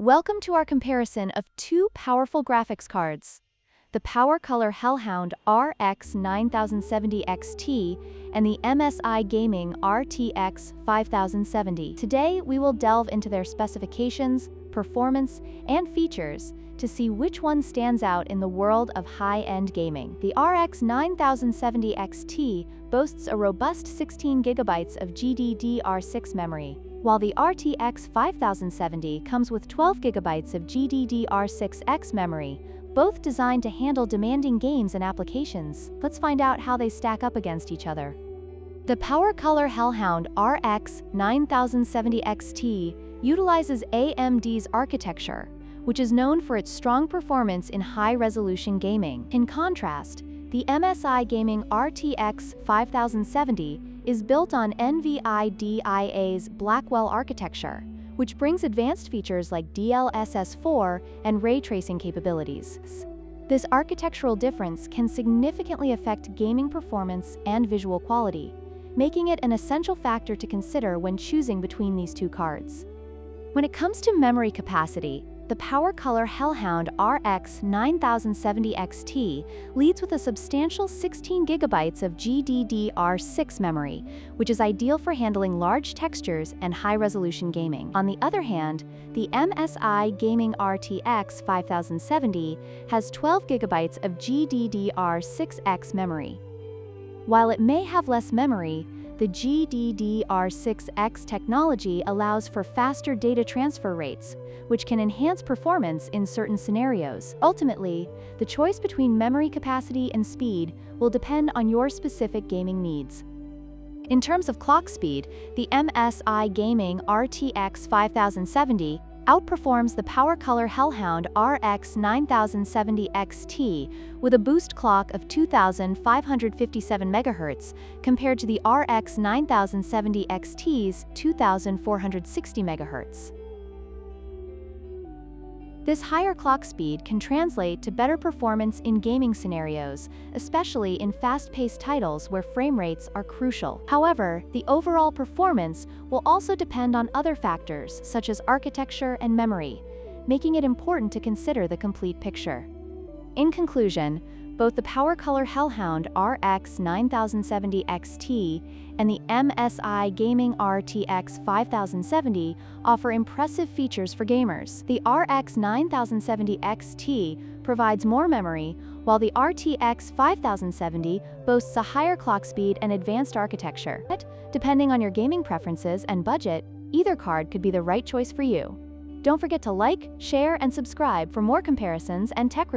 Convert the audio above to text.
Welcome to our comparison of two powerful graphics cards, the PowerColor Hellhound RX 9070 XT and the MSI Gaming RTX 5070. Today, we will delve into their specifications, performance, and features to see which one stands out in the world of high-end gaming. The RX 9070 XT boasts a robust 16GB of GDDR6 memory, while the RTX 5070 comes with 12GB of GDDR6X memory, both designed to handle demanding games and applications. Let's find out how they stack up against each other. The PowerColor Hellhound RX 9070 XT utilizes AMD's architecture, which is known for its strong performance in high-resolution gaming. In contrast, the MSI Gaming RTX 5070 is built on NVIDIA's Blackwell architecture, which brings advanced features like DLSS4 and ray tracing capabilities. This architectural difference can significantly affect gaming performance and visual quality, making it an essential factor to consider when choosing between these two cards. When it comes to memory capacity, the PowerColor Hellhound RX 9070 XT leads with a substantial 16GB of GDDR6 memory, which is ideal for handling large textures and high-resolution gaming. On the other hand, the MSI Gaming RTX 5070 has 12GB of GDDR6X memory. While it may have less memory, the GDDR6X technology allows for faster data transfer rates, which can enhance performance in certain scenarios. Ultimately, the choice between memory capacity and speed will depend on your specific gaming needs. In terms of clock speed, the MSI Gaming RTX 5070 outperforms the PowerColor Hellhound RX 9070 XT with a boost clock of 2,557 MHz compared to the RX 9070 XT's 2,460 MHz. This higher clock speed can translate to better performance in gaming scenarios, especially in fast-paced titles where frame rates are crucial. However, the overall performance will also depend on other factors such as architecture and memory, making it important to consider the complete picture. In conclusion, both the PowerColor Hellhound RX 9070 XT and the MSI Gaming RTX 5070 offer impressive features for gamers. The RX 9070 XT provides more memory, while the RTX 5070 boasts a higher clock speed and advanced architecture. Depending on your gaming preferences and budget, either card could be the right choice for you. Don't forget to like, share, and subscribe for more comparisons and tech reviews.